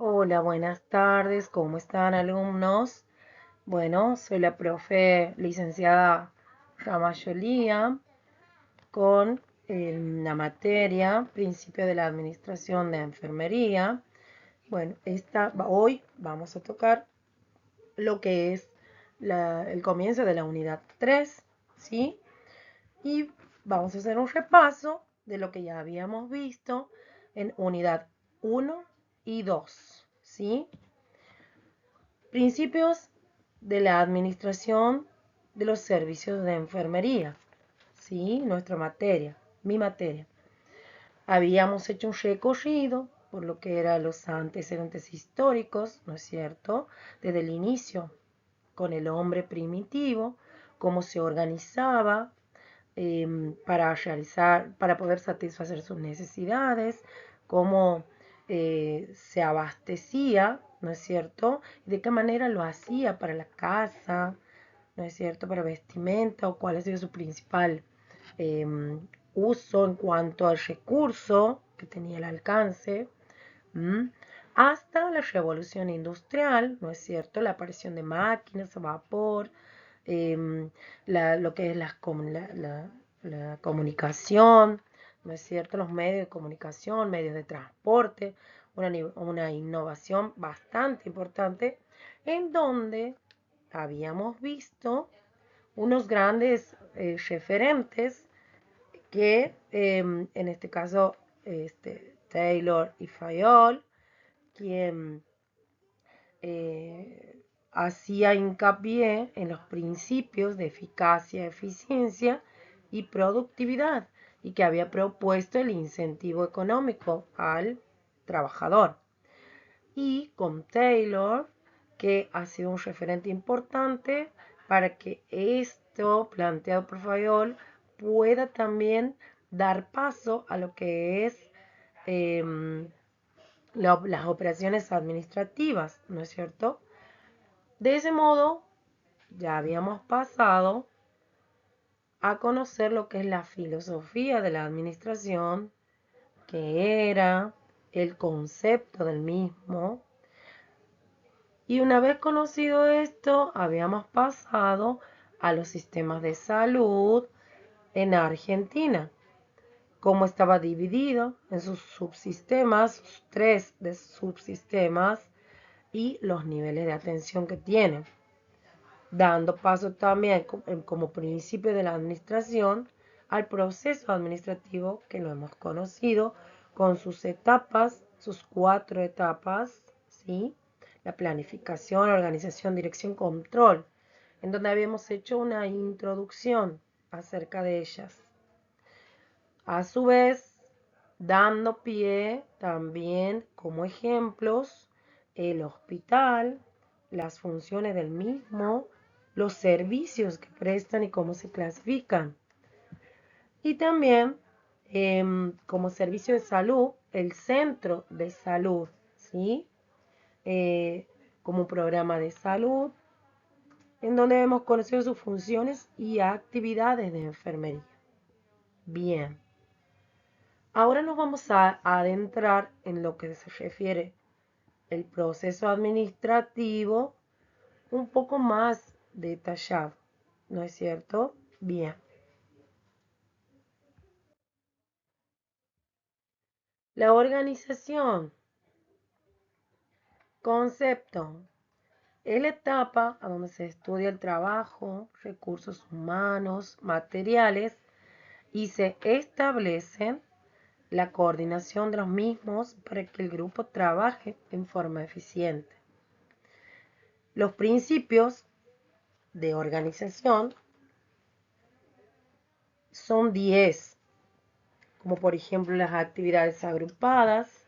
Hola, buenas tardes, ¿cómo están alumnos? Bueno, soy la profe licenciada Ramayolía con la materia Principio de la Administración de Enfermería. Bueno, hoy vamos a tocar lo que es el comienzo de la unidad 3, ¿sí? Y vamos a hacer un repaso de lo que ya habíamos visto en unidad 1 y 2, ¿sí? Principios de la administración de los servicios de enfermería, ¿sí? Nuestra materia, mi materia. Habíamos hecho un recorrido por lo que eran los antecedentes históricos, ¿no es cierto? Desde el inicio, con el hombre primitivo, cómo se organizaba para poder satisfacer sus necesidades, cómo se abastecía, ¿no es cierto? Y de qué manera lo hacía para la casa, ¿no es cierto? Para vestimenta o cuál ha sido su principal eh, uso en cuanto al recurso que tenía al alcance. ¿m? Hasta la revolución industrial, ¿no es cierto? La aparición de máquinas a vapor, eh, lo que es la comunicación, ¿no es cierto? Los medios de comunicación, medios de transporte, una innovación bastante importante en donde habíamos visto unos grandes referentes que en este caso Taylor y Fayol, quien hacía hincapié en los principios de eficacia, eficiencia y productividad y que había propuesto el incentivo económico al trabajador. Y con Taylor, que ha sido un referente importante para que esto planteado por Fayol pueda también dar paso a lo que es eh, las operaciones administrativas, ¿no es cierto? De ese modo, ya habíamos pasado a conocer lo que es la filosofía de la administración, que era el concepto del mismo. Y una vez conocido esto, habíamos pasado a los sistemas de salud en Argentina, cómo estaba dividido en sus subsistemas, sus tres de subsistemas y los niveles de atención que tienen, dando paso también como principio de la administración al proceso administrativo que lo hemos conocido con sus etapas, sus 4 etapas, ¿sí? La planificación, organización, dirección, control, en donde habíamos hecho una introducción acerca de ellas. A su vez, dando pie también como ejemplos el hospital, las funciones del mismo, los servicios que prestan y cómo se clasifican. Y también como servicio de salud, el centro de salud, ¿sí? Eh, como programa de salud, en donde hemos conocido sus funciones y actividades de enfermería. Bien. Ahora nos vamos a adentrar en lo que se refiere el proceso administrativo un poco más detallado, ¿no es cierto? Bien. La organización, concepto, es la etapa a donde se estudia el trabajo, recursos humanos, materiales y se establecen la coordinación de los mismos para que el grupo trabaje en forma eficiente. Los principios de organización son 10, como por ejemplo las actividades agrupadas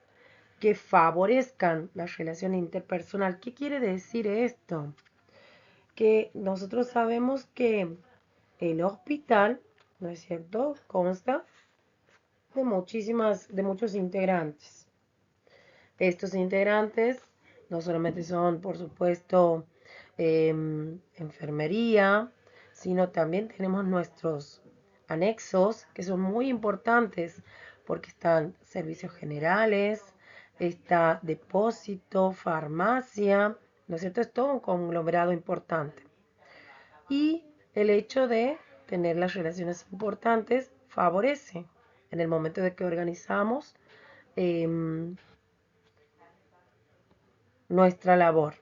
que favorezcan la relación interpersonal. ¿Qué quiere decir esto? Que nosotros sabemos que el hospital, ¿no es cierto?, consta de muchos integrantes. Estos integrantes no solamente son, por supuesto, enfermería, sino también tenemos nuestros anexos que son muy importantes porque están servicios generales, está depósito, farmacia, ¿no es cierto? Es todo un conglomerado importante. Y el hecho de tener las relaciones importantes favorece en el momento de que organizamos nuestra labor.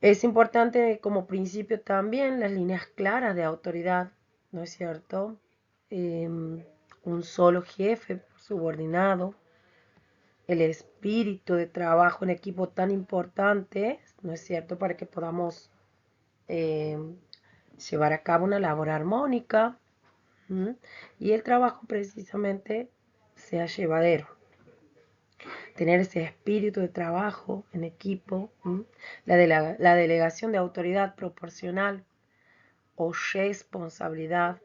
Es importante como principio también las líneas claras de autoridad, ¿no es cierto? Un solo jefe subordinado, el espíritu de trabajo en equipo tan importante, ¿no es cierto? Para que podamos eh, llevar a cabo una labor armónica, ¿m? Y el trabajo precisamente sea llevadero. Tener ese espíritu de trabajo en equipo, la delegación de autoridad proporcional o responsabilidad,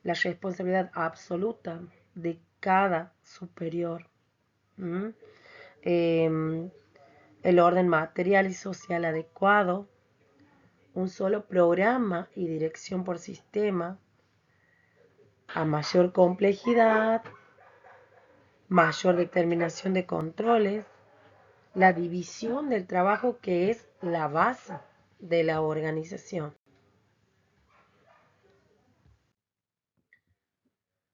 la responsabilidad absoluta de cada superior, eh, el orden material y social adecuado, un solo programa y dirección por sistema, a mayor complejidad, mayor determinación de controles, la división del trabajo que es la base de la organización.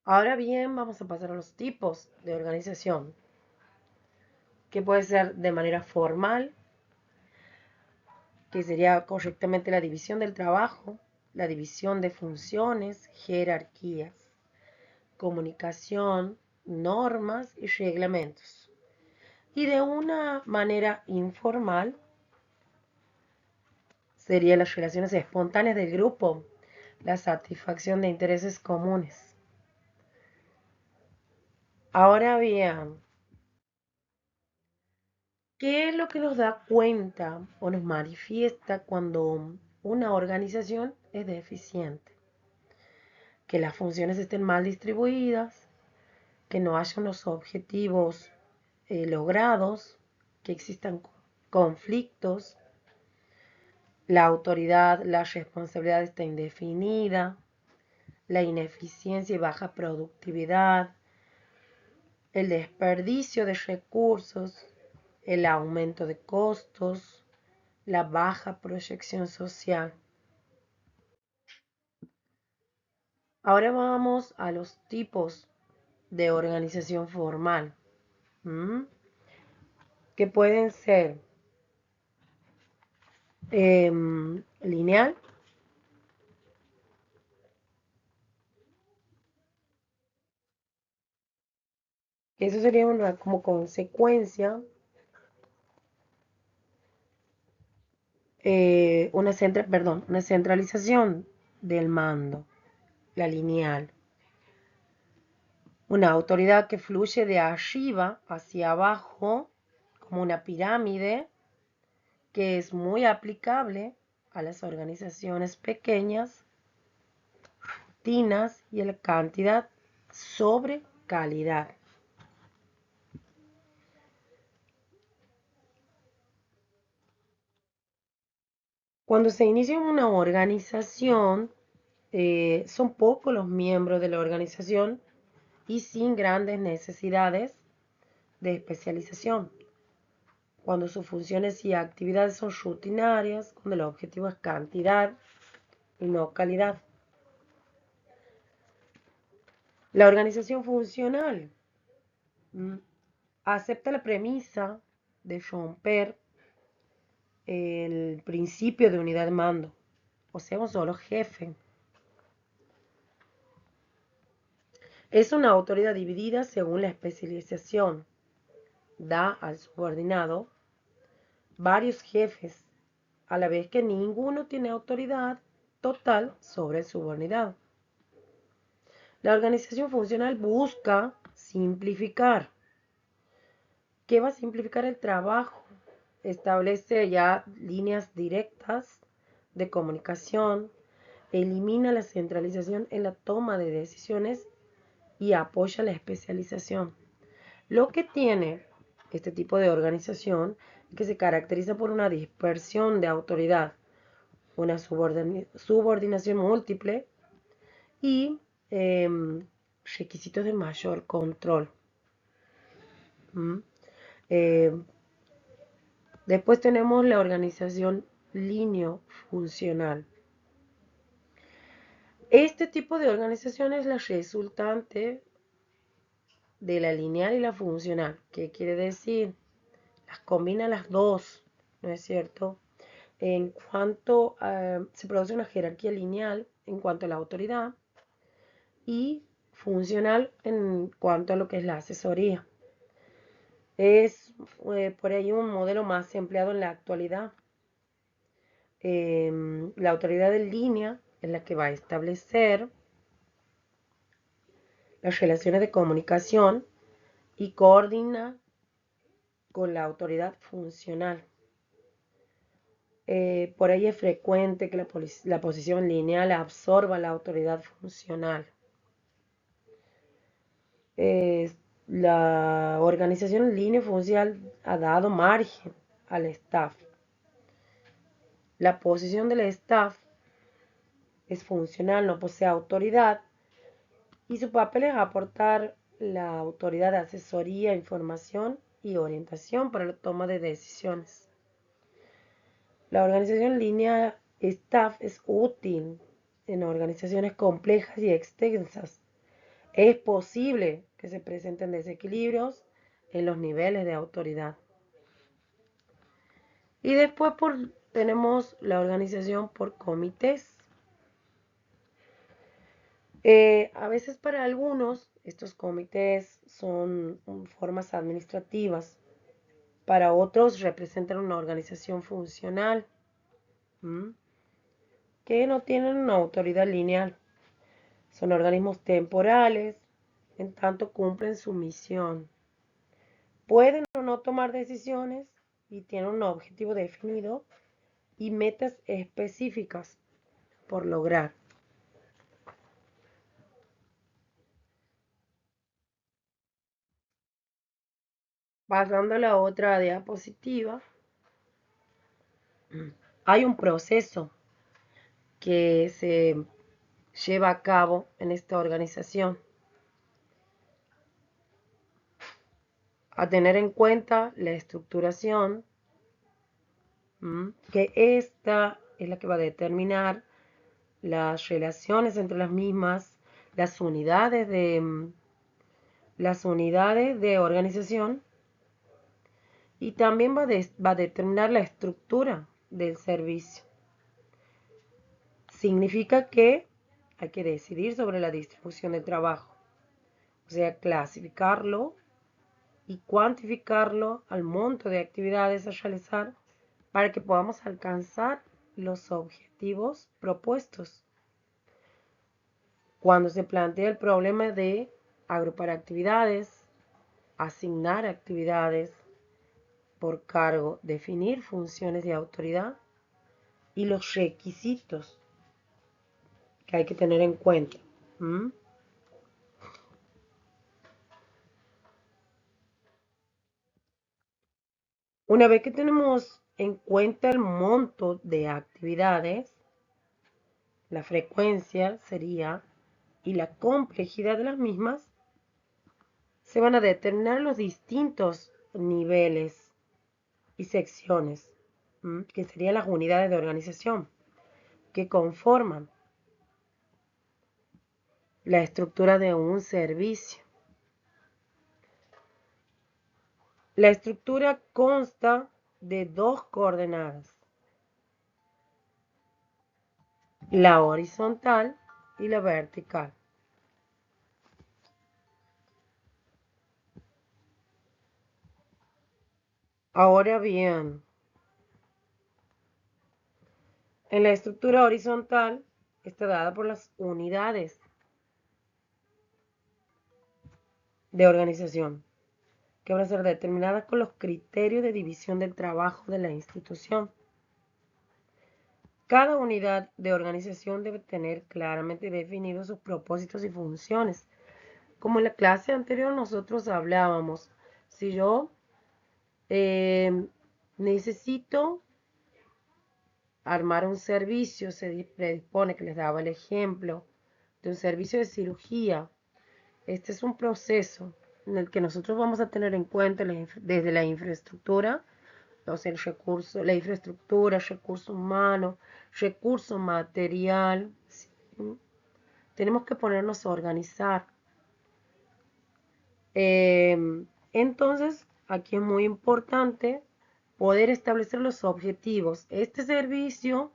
Ahora bien, vamos a pasar a los tipos de organización, que puede ser de manera formal, que sería correctamente la división del trabajo, la división de funciones, jerarquías, comunicación, normas y reglamentos. Y de una manera informal, serían las relaciones espontáneas del grupo, la satisfacción de intereses comunes. Ahora bien, ¿qué es lo que nos da cuenta o nos manifiesta cuando una organización es deficiente? Que las funciones estén mal distribuidas, que no haya unos objetivos logrados, que existan conflictos, la autoridad, la responsabilidad está indefinida, la ineficiencia y baja productividad, el desperdicio de recursos, el aumento de costos, la baja proyección social. Ahora vamos a los tipos de organización formal, que pueden ser lineal, que eso sería una como consecuencia, una centralización del mando, la lineal. Una autoridad que fluye de arriba hacia abajo, como una pirámide, que es muy aplicable a las organizaciones pequeñas, rutinas y a la cantidad sobre calidad. Cuando se inicia una organización, son pocos los miembros de la organización y sin grandes necesidades de especialización. Cuando sus funciones y actividades son rutinarias, cuando el objetivo es cantidad y no calidad. La organización funcional acepta la premisa de romper el principio de unidad de mando, o sea, un solo jefe. Es una autoridad dividida según la especialización. Da al subordinado varios jefes, a la vez que ninguno tiene autoridad total sobre el subordinado. La organización funcional busca simplificar. ¿Qué va a simplificar el trabajo? Establece ya líneas directas de comunicación, elimina la centralización en la toma de decisiones y apoya la especialización. Lo que tiene este tipo de organización es que se caracteriza por una dispersión de autoridad, una subordinación múltiple y requisitos de mayor control. ¿Mm? Eh, Después tenemos la organización lineo-funcional. Este tipo de organización es la resultante de la lineal y la funcional. ¿Qué quiere decir? Las combina las dos, ¿no es cierto? En cuanto se produce una jerarquía lineal en cuanto a la autoridad y funcional en cuanto a lo que es la asesoría. Es por ahí un modelo más empleado en la actualidad. La autoridad en línea es la que va a establecer las relaciones de comunicación y coordina con la autoridad funcional. Por ahí es frecuente que la posición lineal absorba la autoridad funcional. La organización en línea funcional ha dado margen al staff. La posición del staff es funcional, no posee autoridad y su papel es aportar la autoridad de asesoría, información y orientación para la toma de decisiones. La organización en línea staff es útil en organizaciones complejas y extensas. Es posible que se presenten desequilibrios en los niveles de autoridad. Y después tenemos la organización por comités. A veces para algunos estos comités son formas administrativas, para otros representan una organización funcional que no tienen una autoridad lineal. Son organismos temporales, en tanto cumplen su misión. Pueden o no tomar decisiones y tienen un objetivo definido y metas específicas por lograr. Pasando a la otra diapositiva, hay un proceso que se lleva a cabo en esta organización. A tener en cuenta la estructuración, que esta es la que va a determinar las relaciones entre las mismas, las unidades de organización y también va a determinar la estructura del servicio. Significa que hay que decidir sobre la distribución del trabajo, o sea, clasificarlo y cuantificarlo al monto de actividades a realizar para que podamos alcanzar los objetivos propuestos. Cuando se plantea el problema de agrupar actividades, asignar actividades por cargo, definir funciones de autoridad y los requisitos que hay que tener en cuenta. Una vez que tenemos en cuenta el monto de actividades, la frecuencia sería y la complejidad de las mismas, se van a determinar los distintos niveles y secciones, que serían las unidades de organización, que conforman la estructura de un servicio. La estructura consta de dos coordenadas, la horizontal y la vertical. Ahora bien, en la estructura horizontal está dada por las unidades de organización, que van a ser determinadas con los criterios de división del trabajo de la institución. Cada unidad de organización debe tener claramente definidos sus propósitos y funciones. Como en la clase anterior nosotros hablábamos, si yo necesito armar un servicio, se predispone, que les daba el ejemplo, de un servicio de cirugía. Este es un proceso en el que nosotros vamos a tener en cuenta desde la infraestructura, o sea, la infraestructura, recurso humano, recurso material. ¿Sí? Tenemos que ponernos a organizar. Entonces, aquí es muy importante poder establecer los objetivos. Este servicio,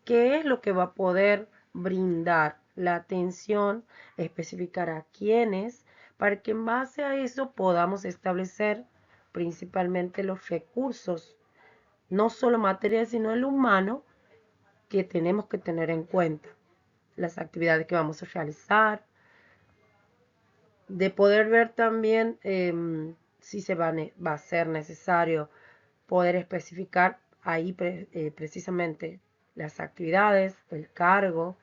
¿qué es lo que va a poder brindar? La atención, especificar a quiénes, para que en base a eso podamos establecer principalmente los recursos, no solo materiales, sino el humano, que tenemos que tener en cuenta. Las actividades que vamos a realizar, de poder ver también si va a ser necesario poder especificar ahí precisamente las actividades, el cargo,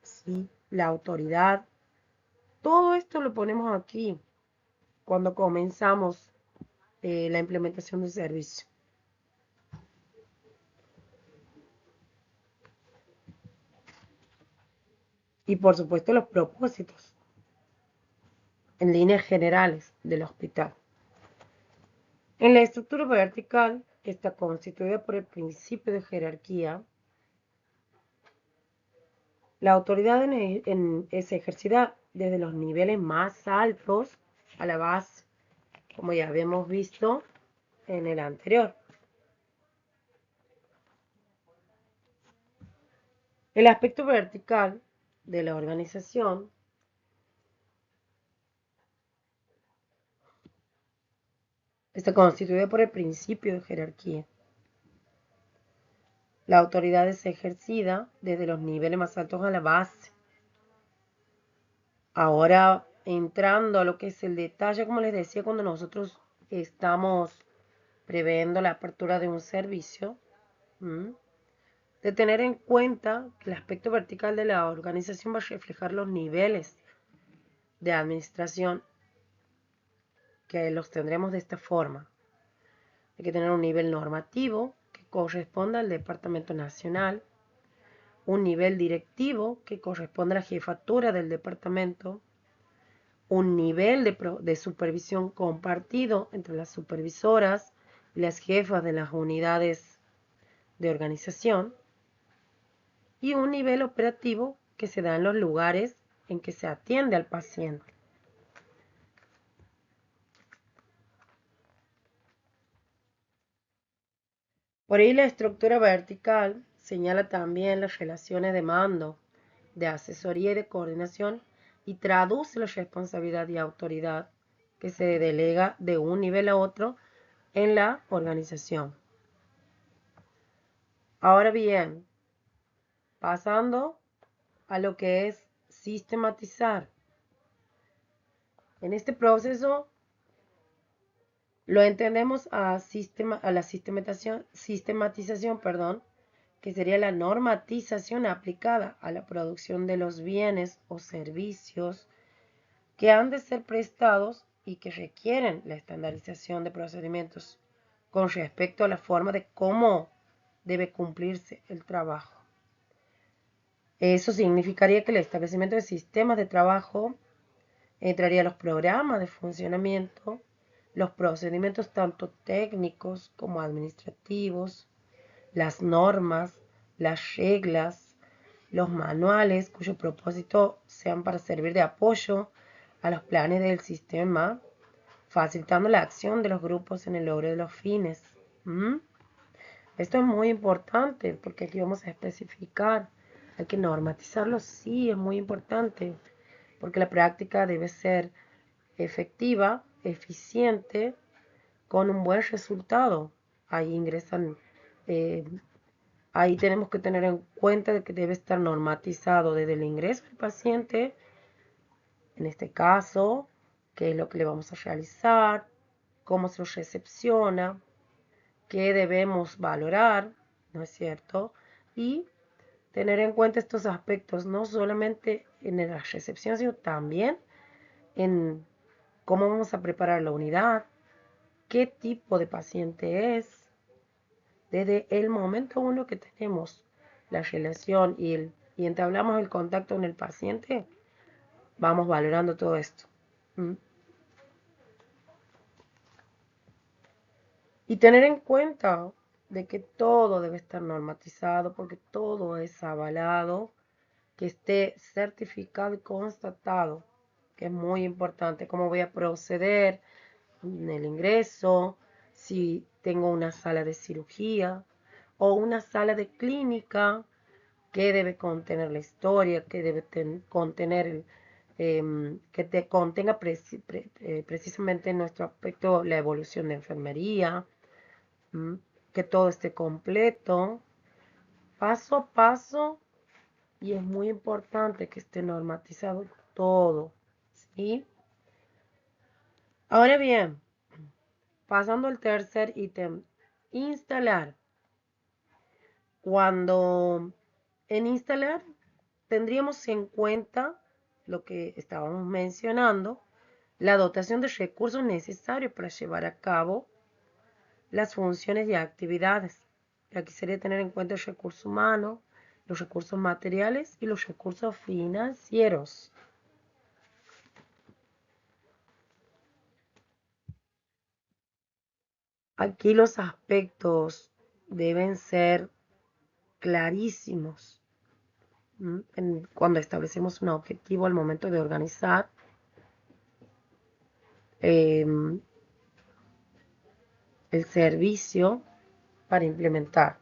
¿sí? La autoridad. Todo esto lo ponemos aquí cuando comenzamos la implementación del servicio. Y por supuesto los propósitos en líneas generales del hospital. En la estructura vertical, que está constituida por el principio de jerarquía, la autoridad es ejercida desde los niveles más altos a la base, como ya habíamos visto en el anterior. El aspecto vertical de la organización está constituido por el principio de jerarquía. La autoridad es ejercida desde los niveles más altos a la base. Ahora, entrando a lo que es el detalle, como les decía, cuando nosotros estamos previendo la apertura de un servicio, de tener en cuenta que el aspecto vertical de la organización va a reflejar los niveles de administración, que los tendremos de esta forma. Hay que tener un nivel normativo que corresponda al Departamento Nacional, un nivel directivo que corresponde a la jefatura del departamento, un nivel de supervisión compartido entre las supervisoras y las jefas de las unidades de organización, y un nivel operativo que se da en los lugares en que se atiende al paciente. Por ahí la estructura vertical señala también las relaciones de mando, de asesoría y de coordinación, y traduce la responsabilidad y autoridad que se delega de un nivel a otro en la organización. Ahora bien, pasando a lo que es sistematizar. En este proceso lo entendemos a la sistematización, que sería la normatización aplicada a la producción de los bienes o servicios que han de ser prestados y que requieren la estandarización de procedimientos con respecto a la forma de cómo debe cumplirse el trabajo. Eso significaría que el establecimiento de sistemas de trabajo entraría los programas de funcionamiento, los procedimientos tanto técnicos como administrativos, las normas, las reglas, los manuales cuyo propósito sean para servir de apoyo a los planes del sistema, facilitando la acción de los grupos en el logro de los fines. Esto es muy importante porque aquí vamos a especificar, hay que normatizarlo, sí, es muy importante, porque la práctica debe ser efectiva, eficiente, con un buen resultado. Ahí ingresan, ahí tenemos que tener en cuenta de que debe estar normatizado desde el ingreso del paciente, en este caso, qué es lo que le vamos a realizar, cómo se lo recepciona, qué debemos valorar, ¿no es cierto? Y tener en cuenta estos aspectos no solamente en la recepción, sino también en cómo vamos a preparar la unidad, qué tipo de paciente es, desde el momento uno que tenemos la relación y entablamos el contacto con el paciente, vamos valorando todo esto. Y tener en cuenta de que todo debe estar normatizado porque todo es avalado, que esté certificado y constatado, que es muy importante, cómo voy a proceder en el ingreso, si tengo una sala de cirugía o una sala de clínica, qué debe contener la historia, qué debe contener que te contenga precisamente en nuestro aspecto la evolución de enfermería, que todo esté completo, paso a paso, y es muy importante que esté normatizado todo, ¿sí? Ahora bien, pasando al tercer ítem, instalar. Cuando en instalar tendríamos en cuenta lo que estábamos mencionando, la dotación de recursos necesarios para llevar a cabo las funciones y actividades. Aquí sería tener en cuenta el recurso humano, los recursos materiales y los recursos financieros. Aquí los aspectos deben ser clarísimos cuando establecemos un objetivo al momento de organizar el servicio para implementar.